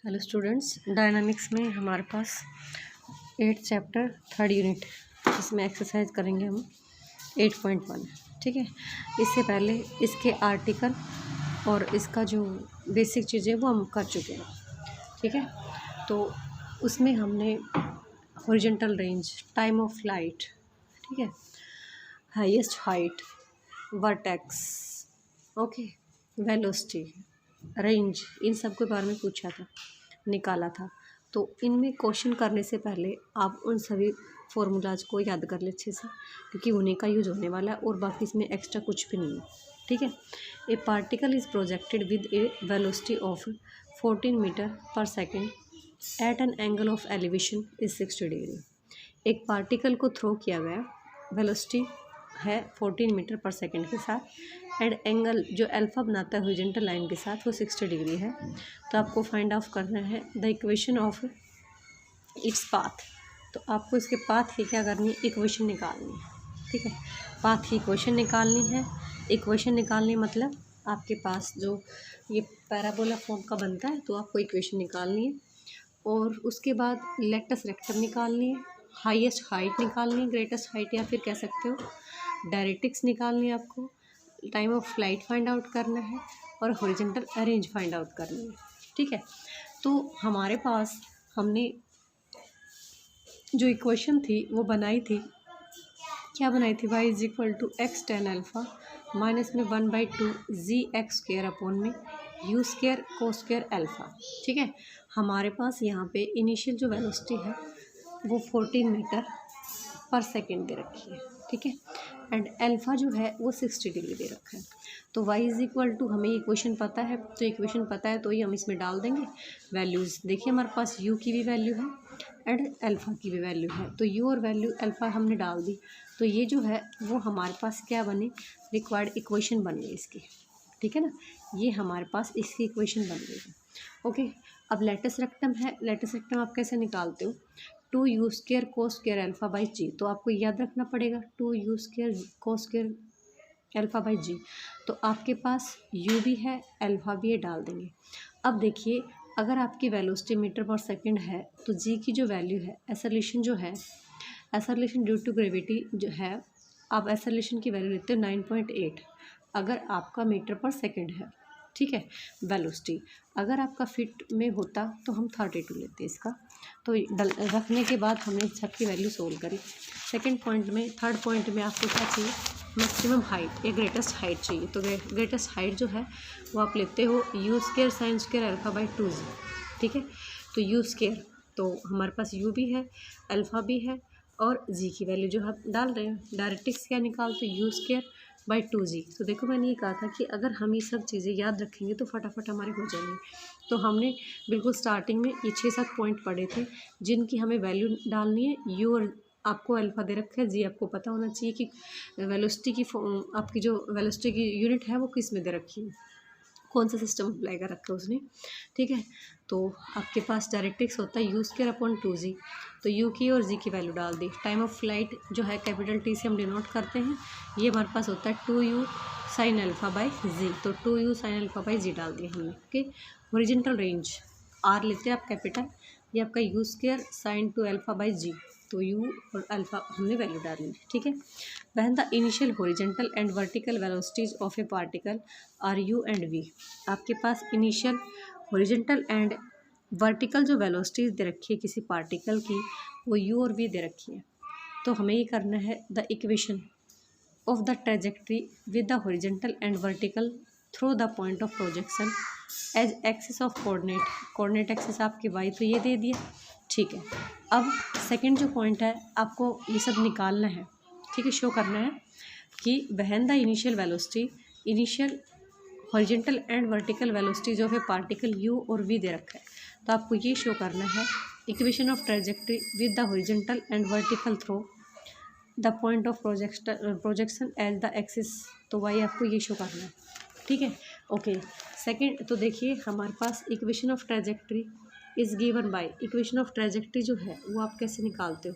Hello students, dynamics में हमारे पास 8 chapter 3rd unit जिसमें एक्सरसाइज करेंगे हम 8.1। ठीक है, इससे पहले इसके आर्टिकल और इसका जो बेसिक चीज़ें वो हम कर चुके हैं। ठीक है, तो उसमें हमने horizontal range, time of flight, ठीक है, highest height, vertex, okay, velocity, range, इन सब के बारे में पूछा था, निकाला था। तो इनमें क्वेश्चन करने से पहले आप उन सभी फॉर्मूलाज को याद कर ले अच्छे से, क्योंकि उन्हीं का यूज होने वाला है और बाकी इसमें एक्स्ट्रा कुछ भी नहीं है। ठीक है, a particle is projected with a velocity of 14 metre per second at an angle of elevation is 60 degree. एक पार्टिकल को थ्रो किया गया, वेलोसिटी है 14 मीटर पर सेकेंड के साथ, एंड एंगल जो अल्फा बनाता है हॉरिजॉन्टल लाइन के साथ वो 60 डिग्री है। तो आपको फाइंड आउट करना है the equation of its path. तो आपको इसके पाथ की क्या करनी है, इक्वेशन निकालनी है। ठीक है, पाथ की इक्वेशन निकालनी है। इक्वेशन निकालनी मतलब आपके पास जो ये पैराबोला फॉर्म का बनता है, तो आपको इक्वेशन निकालनी है। और उसके बाद लेटस रेक्टम निकालनी है, हाईएस्ट हाइट निकालनी है, ग्रेटेस्ट हाइट या फिर कह सकते हो डायरेक्ट्रिक्स निकालनी है आपको, time of flight find out करना है और हॉरिजॉन्टल अरेंज फाइंड आउट करनी है। ठीक है, तो हमारे पास हमने जो इक्वेशन थी वो बनाई थी, क्या बनाई थी, y is equal to x tan alpha minus में 1/2 जी एक्स स्क्र अपॉन में u square cos square alpha. ठीक है, हमारे पास यहाँ पे इनिशियल जो वेलोसिटी है वो 14 मीटर पर सेकेंड दे रखी है। ठीक है, एंड अल्फ़ा जो है वो 60 डिग्री दे रखा है। तो y इज़ इक्वल टू, हमें इक्वेशन पता है, तो इक्वेशन पता है तो ही हम इसमें डाल देंगे वैल्यूज़। देखिए हमारे पास u की भी वैल्यू है एंड अल्फ़ा की भी वैल्यू है, तो u और वैल्यू अल्फ़ा हमने डाल दी, तो ये जो है वो हमारे पास क्या बने, रिक्वायर्ड इक्वेशन बन गई इसकी। ठीक है ना, ये हमारे पास इसकी इक्वेशन बन गई है। ओके, अब लेटस रेक्टम है, लेटस रेक्टम आप कैसे निकालते हो, 2u square cos square alpha by g. तो आपको याद रखना पड़ेगा 2u square cos square alpha by g. तो आपके पास u भी है, अल्फ़ा भी है, डाल देंगे। अब देखिए, अगर आपकी वेलोसिटी मीटर पर सेकंड है तो g की जो वैल्यू है, एक्सेलरेशन जो है, एक्सेलरेशन ड्यू टू ग्रेविटी जो है, आप एक्सेलरेशन की वैल्यू लेते हो 9.8 अगर आपका मीटर पर सेकंड है। ठीक है, वेलोसिटी अगर आपका फीट में होता तो हम 32 लेते इसका। तो रखने के बाद हमने सबकी वैल्यू सोल्व करी। सेकंड पॉइंट में, थर्ड पॉइंट में आपको क्या चाहिए, मैक्सिमम हाइट या ग्रेटेस्ट हाइट चाहिए। तो ग्रेटेस्ट हाइट जो है वो आप लेते हो you square sine square alpha by 2g। ठीक है, तो यू स्क्र, तो हमारे पास यू भी है, अल्फ़ा भी है और जी की वैल्यू जो हम डाल रहे हैं, डायरेक्ट्रिक्स क्या निकालते यू स्क्र बाई 2g। तो देखो मैंने ये कहा था कि अगर हम ये सब चीज़ें याद रखेंगे तो फटाफट हमारे हो जाएंगे। तो हमने बिल्कुल स्टार्टिंग में ये 6-7 पॉइंट पढ़े थे जिनकी हमें वैल्यू डालनी है। यू और आपको अल्फ़ा दे रखा है, जी आपको पता होना चाहिए कि वेलोसिटी की आपकी जो वेलोसिटी की यूनिट है वो किस में दे रखी है, कौन सा सिस्टम अप्लाई कर रखा है उसने। ठीक है, तो आपके पास डायरेक्ट्रिक्स होता है यू स्क्र अपॉन 2g। तो यू की और जी की वैल्यू डाल दी। टाइम ऑफ फ्लाइट जो है कैपिटल टी से हम डिनोट करते हैं, ये हमारे पास होता है 2u sine alpha by g. तो 2u साइन अल्फ़ा बाई जी डाल दिया हमने। ओके, हॉरिजॉन्टल रेंज आर लेते हैं आप कैपिटल, ये आपका u square sine 2 alpha by g. तो यू और अल्फ़ा हमने वैल्यू डाली। ठीक है, when the initial horizontal and vertical velocities of a particle are u and v. आपके पास इनिशियल हॉरिजॉन्टल एंड वर्टिकल जो वेलोसिटीज दे रखी है किसी पार्टिकल की, वो यू और वी दे रखी है। तो हमें ये करना है the equation of the trajectory with the horizontal and vertical through the point of projection as axis of coordinate. Coordinate axis आपकी वाई, तो ये दे दिया। ठीक है, अब सेकंड जो पॉइंट है आपको ये सब निकालना है। ठीक है, शो करना है कि when the initial velocity, initial horizontal and vertical velocities of a particle u और वी दे रखा है। तो आपको ये शो करना है equation of trajectory with the horizontal and vertical through the point of projection as the axis. तो वाई आपको ये शो करना है। ठीक है, ओके। सेकंड, तो देखिए हमारे पास equation of trajectory is given by, equation of trajectory जो है वो आप कैसे निकालते हो,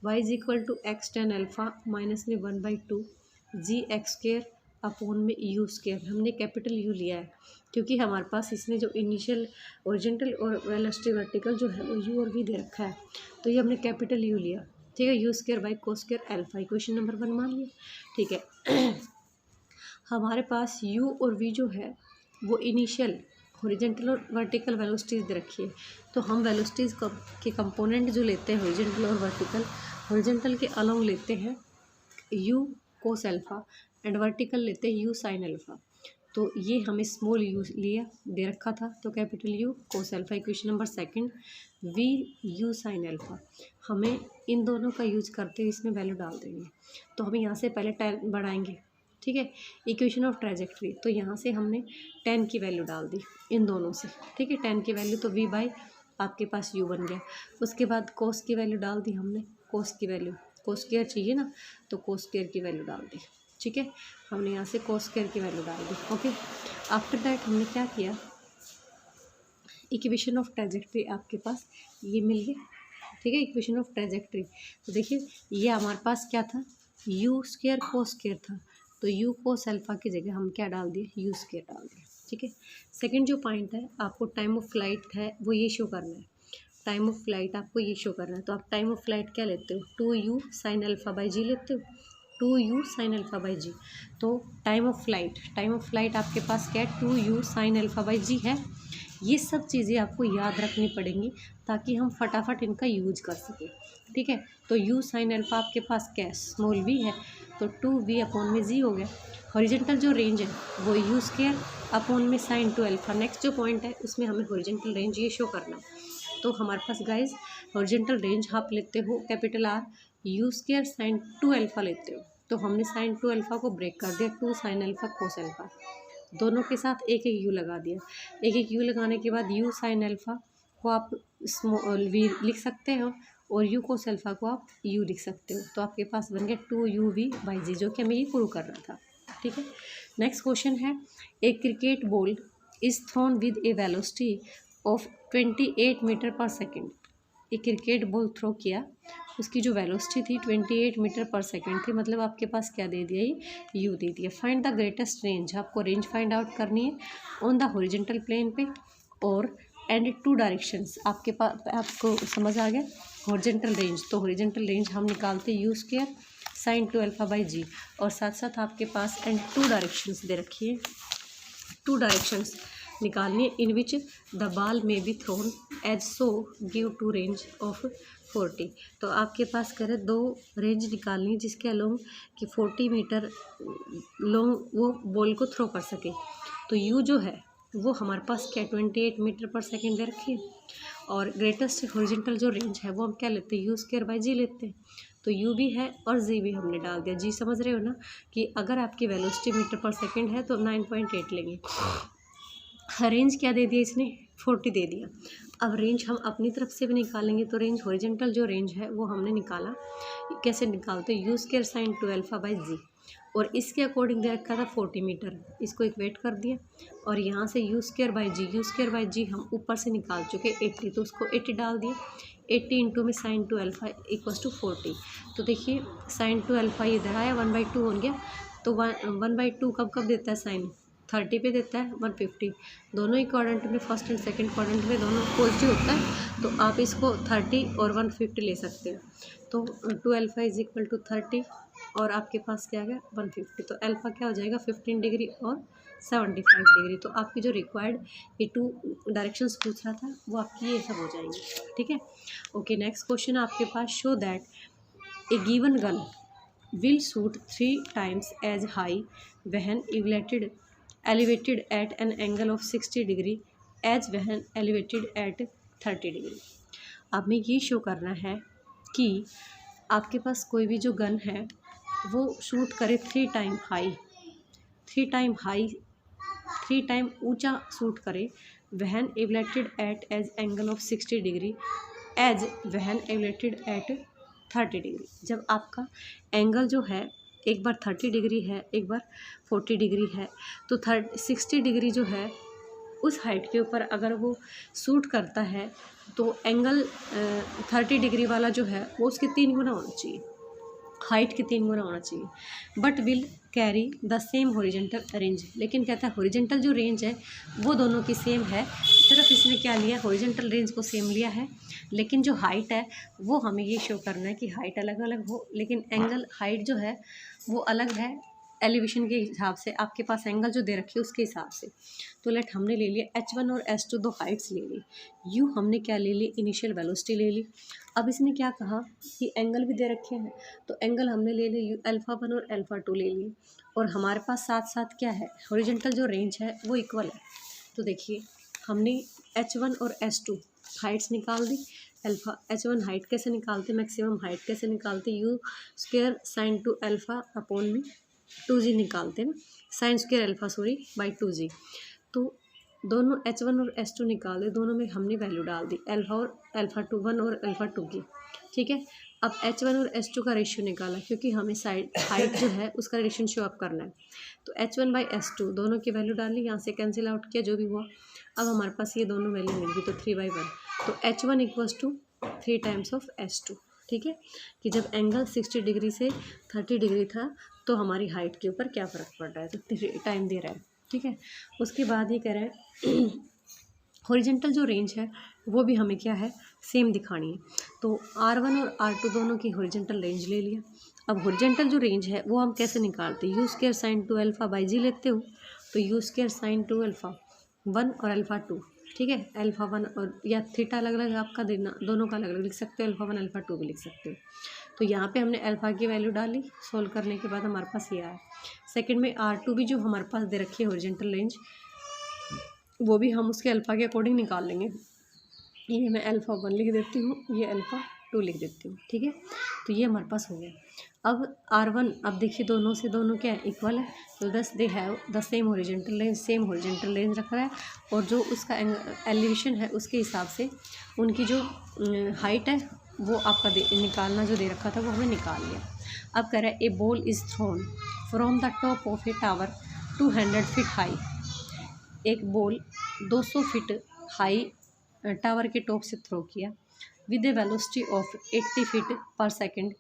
y is equal to x tan alpha minus में 1/2 जी एक्स स्क्र अपॉन में यू स्क्वायर, हमने कैपिटल यू लिया है क्योंकि हमारे पास इसमें जो इनिशियल ओरिजेंटल और वेलोसिटी वर्टिकल जो है वो यू और वी दे रखा है, तो ये हमने कैपिटल यू लिया, ठीक है। You square by cos square alpha, equation number 1 मान लिया, ठीक है। हमारे पास यू और वी जो है वो इनिशियल हॉरिजॉन्टल और वर्टिकल वेलोसिटीज़ दे रखी है, तो हम वेलोसिटीज़ के कंपोनेंट जो लेते हैं हॉरिजॉन्टल और वर्टिकल, हॉरिजॉन्टल के अलोंग लेते हैं you cos alpha and vertical लेते हैं यू साइन अल्फ़ा। तो ये हमें स्मॉल यू लिया दे रखा था, तो capital u cos alpha, equation number 2 v u sin alpha. हमें इन दोनों का यूज करते हुए इसमें वैल्यू डाल देंगे, तो हमें यहाँ से पहले 10 बढ़ाएंगे, ठीक है। इक्वेशन ऑफ ट्रेजेक्ट्री, तो यहाँ से हमने 10 की वैल्यू डाल दी इन दोनों से, ठीक है। 10 की वैल्यू, तो वी बाई आपके पास यू बन गया। उसके बाद कोस की वैल्यू डाल दी हमने, कोस की वैल्यू, कोस स्क्वायर चाहिए ना, तो कोस स्क्वायर की वैल्यू डाल दी, ठीक है। हमने यहाँ से कोस स्क्वायर की वैल्यू डाल दी, ओके। आफ्टर दैट हमने क्या किया, इक्वेशन ऑफ ट्रेजेक्ट्री आपके पास ये मिल गया, ठीक है। इक्वेशन ऑफ ट्रेजेक्ट्री, तो देखिए ये हमारे पास क्या था, यू स्क्वायर कोस स्क्वायर था, तो यू कोस अल्फ़ा की जगह हम क्या डाल दिए, यू स्क्वायर डाल दिया, ठीक है। सेकंड जो पॉइंट है, आपको टाइम ऑफ फ्लाइट है वो ये शो करना है, टाइम ऑफ फ्लाइट आपको ये शो करना है, तो आप टाइम ऑफ फ्लाइट क्या लेते हो, 2u साइन अल्फ़ा बाई जी लेते हो, 2u sine alpha by g. तो टाइम ऑफ फ्लाइट आपके पास क्या है, 2u साइन अल्फ़ा बाई जी है। ये सब चीज़ें आपको याद रखनी पड़ेंगी ताकि हम फटाफट इनका यूज कर सकें, ठीक है। तो u साइन अल्फ़ा आपके पास क्या है, स्मॉल v है, तो 2v अपॉन में जी हो गया। हॉरिजॉन्टल जो रेंज है वो यू स्क्वायर अपॉन में साइन 2 अल्फ़ा। नेक्स्ट जो पॉइंट है उसमें हमें हॉरिजॉन्टल रेंज ये शो करना है, तो हमारे पास गाइज हॉरिजॉन्टल रेंज आप लेते हो capital R, you square sine 2 alpha लेते हो, तो हमने साइन 2 अल्फ़ा को ब्रेक कर दिया, 2 साइन अल्फ़ा कोस अल्फ़ा, दोनों के साथ एक एक यू लगा दिया। एक एक यू लगाने के बाद यू साइन अल्फ़ा को आप स्मॉल वी लिख सकते हो और यू कोस अल्फ़ा को आप यू लिख सकते हो, तो आपके पास बन गया 2u v बाई जी, जो कि हमें ये प्रूव करना था, ठीक है। नेक्स्ट क्वेश्चन है, a cricket ball is thrown with a velocity of 28 metre per second. एक क्रिकेट बॉल थ्रो किया, उसकी जो वेलोसिटी थी 28 मीटर पर सेकेंड थी, मतलब आपके पास क्या दे दिया, ये यू दे दिया। फाइंड द ग्रेटेस्ट रेंज, आपको रेंज फाइंड आउट करनी है ऑन द हॉरिजॉन्टल प्लेन पे और एंड 2 डायरेक्शंस। आपके पास, आपको समझ आ गया हॉरिजॉन्टल रेंज, तो हॉरिजॉन्टल रेंज हम निकालते u square sine 2 alpha by g, और साथ साथ आपके पास एंड 2 डायरेक्शंस दे रखी है, 2 डायरेक्शंस निकालनी है, इन विच द बॉल में be thrown as so give to range of 40। तो आपके पास करे 2 रेंज निकालनी है जिसके अलोंग कि 40 मीटर लॉन्ग वो बॉल को थ्रो कर सके। तो यू जो है वो हमारे पास क्या 28 मीटर पर सेकेंड दे रखी है, और ग्रेटेस्ट हॉरिजॉन्टल जो रेंज है वो हम क्या लेते हैं, यू स्क्वायर बाई जी लेते हैं, तो यू भी है और जी भी हमने डाल दिया। जी समझ रहे हो ना, कि अगर आपकी वेलोसिटी मीटर पर सेकेंड है तो 9.8 लेंगे। रेंज क्या दे दिया इसने, 40 दे दिया। अब रेंज हम अपनी तरफ से भी निकालेंगे, तो रेंज हॉरिजॉन्टल जो रेंज है वो हमने निकाला, कैसे निकालते, u square sine 2 alpha by g, और इसके अकॉर्डिंग दे रखा था 40 मीटर, इसको इक्वेट कर दिया, और यहाँ से यू स्क्वायर बाई जी हम ऊपर से निकाल चुके 80, तो उसको 80 डाल दिए, 80 इंटू में साइन 2 अल्फ़ा इक्वल्स टू 40। तो देखिए साइन 2 अल्फ़ा इधर आया, 1/2 हो गया, तो 1/2 कब देता है, साइन 30 पे देता है 150, दोनों ही क्वाड्रेंट में, फर्स्ट एंड सेकंड क्वाड्रेंट में दोनों पॉजिटिव होता है, तो आप इसको 30 और 150 ले सकते हैं। तो 2 अल्फ़ा इज इक्वल टू 30 और आपके पास क्या आ गया 150, तो अल्फ़ा क्या हो जाएगा 15 डिग्री और 75 डिग्री। तो आपकी जो रिक्वायर्ड ये 2 डायरेक्शंस पूछ रहा था वो आपकी ये सब हो जाएंगी, ठीक है। ओके, नेक्स्ट क्वेश्चन आपके पास, show that a given gun will shoot 3 times as high when elevated at an angle of 60 degree as when elevated at 30 degree। अब हमें ये शो करना है कि आपके पास कोई भी जो गन है वो शूट करे 3 टाइम हाई 3 टाइम ऊंचा शूट करे when elevated at as angle of 60 degree as when elevated at 30 degree. जब आपका एंगल जो है एक बार 30 डिग्री है, एक बार 40 डिग्री है, तो 60 डिग्री जो है उस हाइट के ऊपर अगर वो शूट करता है तो एंगल 30 डिग्री वाला जो है वो उसके 3 गुना होना चाहिए, हाइट के 3 गुना होना चाहिए, but will carry the same horizontal range. लेकिन कहता है हॉरिजेंटल जो रेंज है वो दोनों की सेम है, सिर्फ इसने क्या लिया, हॉरिजेंटल रेंज को सेम लिया है, लेकिन जो हाइट है वो हमें ये शो करना है कि हाइट अलग अलग हो, लेकिन एंगल हाइट जो है वो अलग है एलिवेशन के हिसाब से, आपके पास एंगल जो दे रखी है उसके हिसाब से। तो लेट हमने ले लिया H1 और H2 दो हाइट्स ले ली, U हमने क्या ले ली, इनिशियल वेलोसिटी ले ली। अब इसने क्या कहा कि एंगल भी दे रखे हैं, तो एंगल हमने ले लिए α1 और α2 ले लिए, और हमारे पास साथ साथ क्या है, हॉरिजॉन्टल जो रेंज है वो इक्वल है। तो देखिए हमने H1 और H2 हाइट्स निकाल दी। H1 हाइट कैसे निकालते, मैक्सिमम हाइट कैसे निकालते, U² sin 2 α अपॉन में 2g निकालते ना, sin² α सॉरी बाई 2g। तो दोनों H1 और H2 निकाल दे, दोनों में हमने वैल्यू डाल दी अल्फा और α2 1 और α2 की, ठीक है। अब H1 और H2 का रेशियो निकाला, क्योंकि हमें साइड हाइट जो है उसका रेशियो शो अप करना है। तो H1 बाई H2 दोनों की वैल्यू डाली, यहाँ से कैंसिल आउट किया जो भी हुआ। अब हमारे पास ये दोनों वैल्यू मिल गई, तो 3/1। तो H1 equals to 3 times of H2, ठीक है। कि जब एंगल 60 डिग्री से 30 डिग्री था तो हमारी हाइट के ऊपर क्या फ़र्क पड़ रहा है, तो 3 टाइम दे रहा है, ठीक है। उसके बाद ये कह रहे हैं हॉरिजेंटल जो रेंज है वो भी हमें क्या है, सेम दिखानी है। तो R1 और R2 दोनों की हॉरिजेंटल रेंज ले लिया। अब हॉरिजेंटल जो रेंज है वो हम कैसे निकालते हैं, U² sin 2 α बाई जी लेते हो, तो U² sin 2 α 1 और α2, ठीक है। α1 और या थीटा अलग अलग आपका देना, दोनों का अलग अलग लिख सकते हो, α1 α2 भी लिख सकते हो। तो यहाँ पे हमने अल्फ़ा की वैल्यू डाली, सोल्व करने के बाद हमारे पास ये आया। सेकंड में R2 भी जो हमारे पास दे रखी है हॉरिजॉन्टल रेंज, वो भी हम उसके अल्फ़ा के अकॉर्डिंग निकाल लेंगे। ये मैं α1 लिख देती हूँ, ये α2 लिख देती हूँ, ठीक है। तो ये हमारे पास हो गया। अब R1, अब देखिए दोनों से दोनों क्या है, इक्वल है, तो दस they have the same horizontal range, same horizontal range रख रहा है, और जो उसका एलिवेशन है उसके हिसाब से उनकी जो हाइट है वो आपका निकालना जो दे रखा था वो हमें निकाल लिया। अब कह रहा है a ball is thrown from the top of a tower 200 feet high. एक बॉल 200 फीट हाई टावर के टॉप से थ्रो किया with a velocity of 80 feet per second,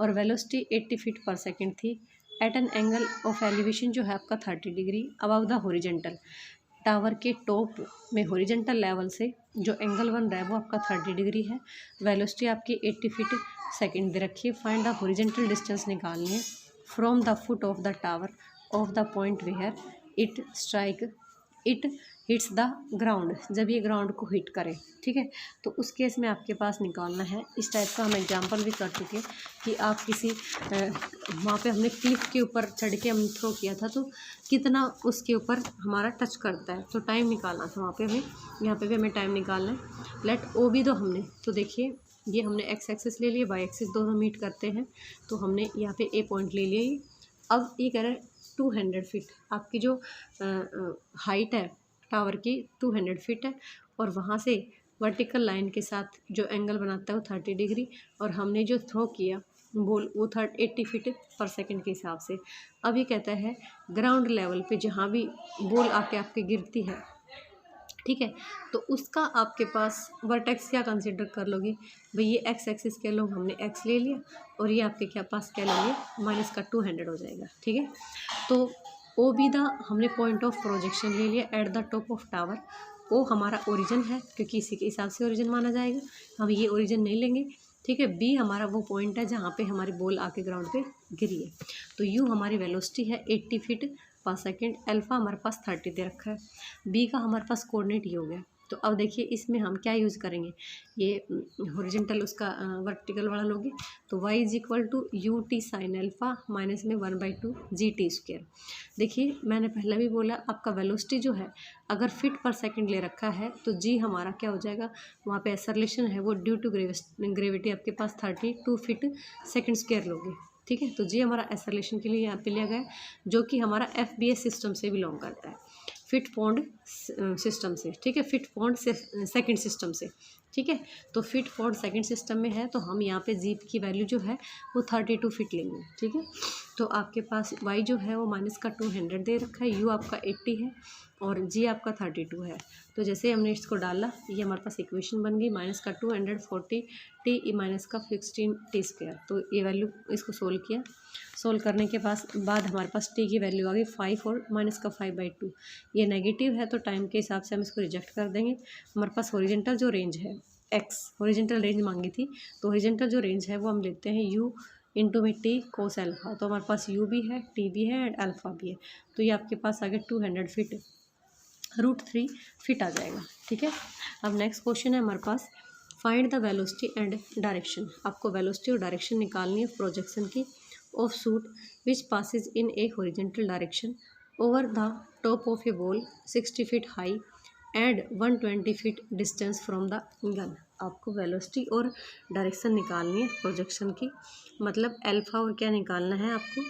और वेलोसिटी 80 फीट पर सेकेंड थी, at an angle of elevation जो है आपका 30 degree above the horizontal. Tower के टॉप में हॉरिजॉन्टल लेवल से जो एंगल बन रहा है वो आपका 30 डिग्री है, वेलोसिटी आपकी 80 फीट सेकेंड दे रखी है। फाइंड द हॉरिजॉन्टल डिस्टेंस निकालनी है from the foot of the tower of the point where it hits the ground, जब ये ग्राउंड को हिट करे, ठीक है। तो उस केस में आपके पास निकालना है, इस टाइप का हम एग्जांपल भी कर चुके हैं कि आप किसी वहाँ पे हमने क्लिफ के ऊपर चढ़ के हमने थ्रो किया था, तो कितना उसके ऊपर हमारा टच करता है, तो टाइम निकालना था वहाँ पे हमें, यहाँ पे भी हमें टाइम निकालना है। लेट ओ भी दो हमने, तो देखिए ये हमने एक्स एक्सिस ले लिया, वाई एक्सिस दोनों मीट करते हैं, तो हमने यहाँ पे ए पॉइंट ले लिया ये। अब ये कह रहे हैं 200 फीट आपकी जो हाइट है टावर की 200 फीट है, और वहाँ से वर्टिकल लाइन के साथ जो एंगल बनाता है वो 30 डिग्री, और हमने जो थ्रो किया बॉल वो 80 फीट पर सेकंड के हिसाब से। अब ये कहता है ग्राउंड लेवल पे जहाँ भी बॉल आके आपके गिरती है, ठीक है, तो उसका आपके पास वर्टेक्स क्या कंसिडर कर लोगे भाई, ये एक्स एक्सिस के लोग हमने एक्स ले लिया, और ये आपके क्या पास क्या ले लिया, माइनस का 200 हो जाएगा, ठीक है। तो ओ बी द हमने पॉइंट ऑफ प्रोजेक्शन ले लिया at the top of tower, O हमारा ओरिजिन है क्योंकि इसी के हिसाब से ओरिजिन माना जाएगा, हम ये ओरिजिन नहीं लेंगे, ठीक है। बी हमारा वो पॉइंट है जहाँ पे हमारी बॉल आके ग्राउंड पे गिरी है। तो यू हमारी वेलोसिटी है 80 फीट पर सेकेंड, अल्फ़ा हमारे पास 30 दे रखा है, बी का हमारे पास कोऑर्डिनेट ये हो गया। तो अब देखिए इसमें हम क्या यूज़ करेंगे, ये हॉरिजॉन्टल उसका वर्टिकल वाला लोगे, तो y is equal to u t sin alpha minus में 1/2 GT²। देखिए मैंने पहले भी बोला आपका वेलोसिटी जो है अगर फीट पर सेकंड ले रखा है तो g हमारा क्या हो जाएगा, वहाँ पे एक्सेलरेशन है वो ड्यू टू ग्रेविटी आपके पास 32 फीट सेकेंड स्क्वायर लोगे, ठीक है। तो जी हमारा एक्सेलरेशन के लिए यहाँ पे लिया गया है, जो कि हमारा FBS सिस्टम से बिलोंग करता है। फिट पॉन्ड सिस्टम से, ठीक है, फिट पॉन्ड से सेकंड सिस्टम से, ठीक है। तो फिट पॉन्ड सेकंड सिस्टम में है तो हम यहाँ पे जी की वैल्यू जो है वो 32 फिट लेंगे, ठीक है। तो आपके पास वाई जो है वो माइनस का 200 दे रखा है, यू आपका 80 है और जी आपका 32 है। तो जैसे हमने इसको डाला ये हमारे पास इक्वेशन बन गई, माइनस का 240 टी माइनस का 16 टी स्क्वायर। तो ये वैल्यू इसको सोल्व किया, सोल्व करने के बाद हमारे पास टी की वैल्यू आ गई 5 और माइनस का 5/2। ये नेगेटिव है तो टाइम के हिसाब से हम इसको रिजेक्ट कर देंगे। हमारे पास हॉरिजॉन्टल जो रेंज है एक्स, हॉरिजॉन्टल रेंज मांगी थी, तो हॉरिजॉन्टल जो रेंज है वो हम लेते हैं यू इंटू में टी कोस अल्फ़ा। तो हमारे पास यू भी है, टी भी है एंड अल्फ़ा भी है। तो ये आपके पास आ गया 200 फिट, √3 फिट आ जाएगा, ठीक है। अब नेक्स्ट क्वेश्चन है हमारे पास, find the velocity and direction. आपको वेलोसिटी और डायरेक्शन निकालनी है प्रोजेक्शन की of shot which passes in a horizontal direction over the top of a ball 60 feet high and 120 feet distance from the gun. आपको velocity और direction निकालनी है projection की, मतलब अल्फ़ा और क्या निकालना है आपको,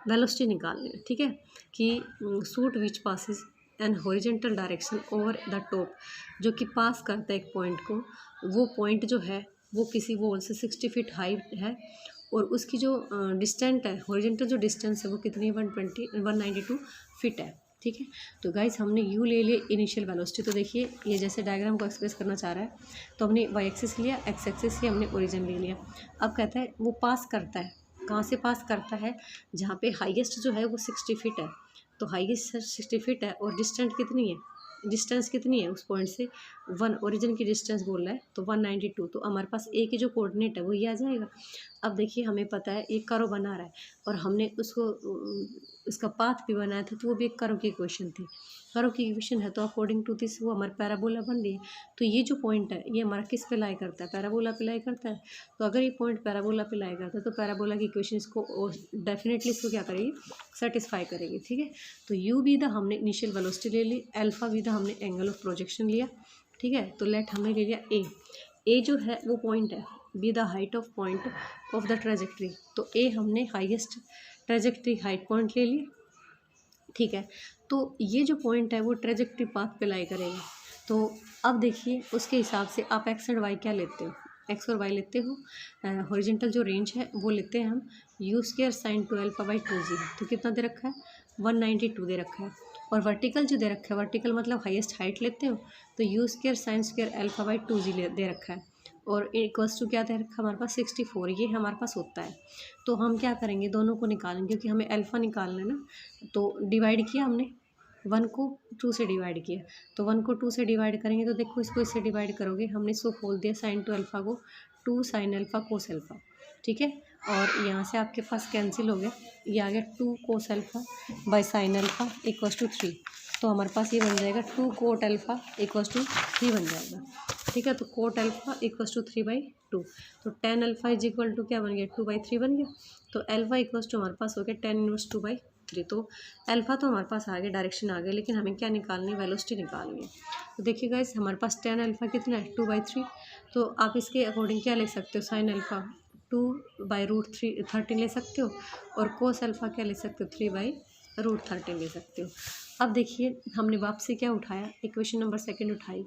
वेलोसिटी निकालनी है, ठीक है। कि suit which passes an horizontal direction over the top, जो कि पास करता है एक पॉइंट को, वो पॉइंट जो है वो किसी वॉल से 60 फीट हाइट है और उसकी जो डिस्टेंट है, हॉरिजॉन्टल जो डिस्टेंस है वो कितनी 192 फीट है, ठीक है। तो गाइस हमने यू ले लिए इनिशियल वेलोसिटी। तो देखिए ये जैसे डायग्राम को एक्सप्रेस करना चाह रहा है तो हमने वाई एक्सिस लिया, एक्स एक्सिस से हमने ओरिजिन ले लिया। अब कहता है वो पास करता है, कहाँ से पास करता है, जहाँ पे हाईएस्ट जो है वो 60 फीट है। तो हाईएस्ट 60 फीट है और डिस्टेंस कितनी है, डिस्टेंस कितनी है उस पॉइंट से 1, ओरिजिन की डिस्टेंस बोल रहा है तो 192। तो हमारे पास ए की जो कोऑर्डिनेट है वो ये आ जाएगा। अब देखिए हमें पता है एक कर्व बना रहा है और हमने उसको इसका पाथ भी बनाया था तो वो भी एक कर्व की इक्वेशन थी, कर्व की इक्वेशन है तो अकॉर्डिंग टू दिस वो हमारा पैराबोला बन रही है। तो ये जो पॉइंट है ये हमारा किस पे लाई करता है, पैराबोला पे लाई करता है। तो अगर ये पॉइंट पैराबोला पे लाई करता है तो पैराबोला की इक्वेशन इसको डेफिनेटली इसको क्या करेगी, सेटिस्फाई करेगी, ठीक है। तो यू भी द हमने इनिशियल वेलोसिटी ले ली, अल्फा भी द हमने एंगल ऑफ प्रोजेक्शन लिया, ठीक है। तो लेट हमने ले लिया ए जो है वो पॉइंट है, be the height of point of the trajectory. तो ए हमने हाईएस्ट ट्रेजेक्ट्री हाइट पॉइंट ले लिया, ठीक है। तो ये जो पॉइंट है वो ट्रेजेक्ट्री पाथ पे लाई करेगा। तो अब देखिए उसके हिसाब से आप एक्स और वाई क्या लेते हो, एक्स और वाई लेते हो, हॉरिजॉन्टल जो रेंज है वो लेते हैं हम यू स्क्वायर साइन 2α/2g। तो कितना दे रखा है 192 दे रखा है। और वर्टिकल जो दे रखा है, वर्टिकल मतलब हाईएस्ट हाइट लेते हो तो you square sine square α/2g दे रखा है। और इक्वल्स टू क्या दे रखा है हमारे पास 64, ये हमारे पास होता है। तो हम क्या करेंगे दोनों को निकालेंगे क्योंकि हमें अल्फ़ा निकालना है ना। तो डिवाइड किया हमने, 1 को 2 से डिवाइड किया। तो 1 को 2 से डिवाइड करेंगे तो देखो इसको इससे डिवाइड करोगे, हमने इसको खोल दिया साइन 2 अल्फ़ा को, 2 साइन अल्फ़ा कोस अल्फ़ा, ठीक है। और यहाँ से आपके पास कैंसिल हो गया, ये आ गया 2 cos alpha by sin alpha equals to 3। तो हमारे पास ये बन जाएगा 2 कोट अल्फ़ा इक्वल्स टू 3 बन जाएगा, ठीक है। तो कोट अल्फ़ा इक्वल्स टू 3/2। तो tan alpha is equal to क्या बन गया 2/3 बन गया। तो अल्फ़ा इक्वल्स टू हमारे पास हो गया tan इनवर्स 2/3। तो अल्फ़ा तो हमारे पास आ गया, डायरेक्शन आ गया, लेकिन हमें क्या निकालनी है, वेलोसिटी निकालनी है। तो देखिए गाइस हमारे पास tan अल्फ़ा कितना है 2/3। तो आप इसके अकॉर्डिंग क्या ले सकते हो, साइन अल्फ़ा 2/√13 ले सकते हो और कोस अल्फ़ा क्या ले सकते हो 3/√13 ले सकते हो। अब देखिए हमने वापसी क्या उठाया, इक्वेशन नंबर सेकंड उठाई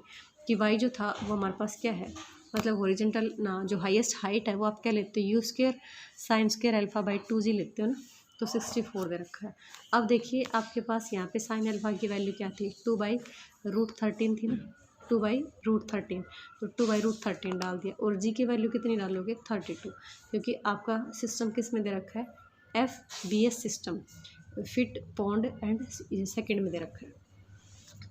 कि वाई जो था वो हमारे पास क्या है, मतलब हॉरिजॉन्टल ना जो हाईएस्ट हाइट है वो आप क्या लेते हो you square sine square α/2g लेते हो ना। तो 64 दे रखा है। अब देखिए आपके पास यहाँ पे साइन अल्फ़ा की वैल्यू क्या थी 2/√13 थी ना, 2/√13। तो 2/√13 डाल दिया और जी की वैल्यू कितनी डालोगे 32, क्योंकि आपका सिस्टम किस में दे रखा है FBS system, fit pond and second में दे रखा है।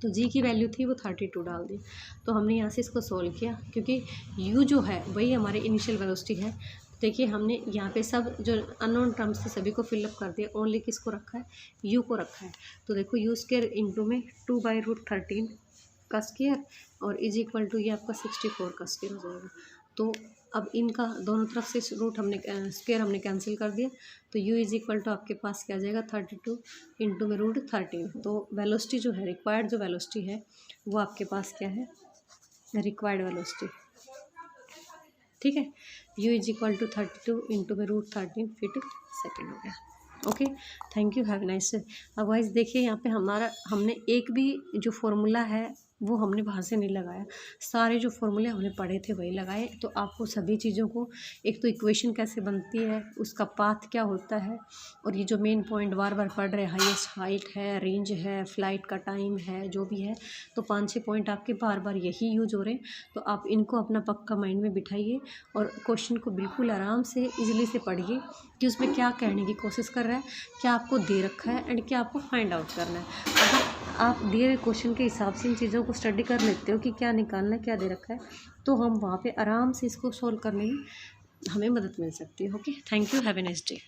तो जी की वैल्यू थी वो 32 डाल दी। तो हमने यहाँ से इसको सोल्व किया क्योंकि यू जो है वही हमारे इनिशियल वेलोसिटी है। देखिए हमने यहाँ पे सब जो अननोन टर्म्स थे सभी को फिलअप कर दिया, ओनली किसको रखा है यू को रखा है। तो देखो यू स्क्वायर इंटू में 2/√13 का स्क्वायर और इज इक्वल टू ये आपका 64 का स्क्वायर हो जाएगा। तो अब इनका दोनों तरफ से रूट हमने स्क्वायर हमने कैंसिल कर दिया। तो u इज इक्वल टू आपके पास क्या आ जाएगा 32 इंटू में √13। तो वेलोसिटी जो है रिक्वायर्ड जो वेलोसिटी है वो आपके पास क्या है, रिक्वायर्ड वेलोसिटी, ठीक है। u is equal to 32 into में √13 फीट सेकेंड हो गया। Okay, thank you, have nice day. अब गाइस देखिए यहाँ पे हमने एक भी जो फॉर्मूला है वो हमने बाहर से नहीं लगाया, सारे जो फॉर्मूले हमने पढ़े थे वही लगाए। तो आपको सभी चीज़ों को, एक तो इक्वेशन कैसे बनती है, उसका पाथ क्या होता है, और ये जो मेन पॉइंट बार बार पढ़ रहे हैं, हाईएस्ट हाइट है, रेंज है, फ्लाइट का टाइम है, जो भी है, तो 5-6 पॉइंट आपके बार बार यही यूज हो रहे हैं। तो आप इनको अपना पक्का माइंड में बिठाइए और क्वेश्चन को बिल्कुल आराम से ईजिली से पढ़िए कि उसमें क्या कहने की कोशिश कर रहा है, क्या आपको दे रखा है एंड क्या आपको फाइंड आउट करना है। अगर आप दिए हुए क्वेश्चन के हिसाब से इन चीज़ों को स्टडी कर लेते हो कि क्या निकालना है, क्या दे रखा है, तो हम वहाँ पे आराम से इसको सॉल्व करने में हमें मदद मिल सकती है। Okay, thank you, have a nice day.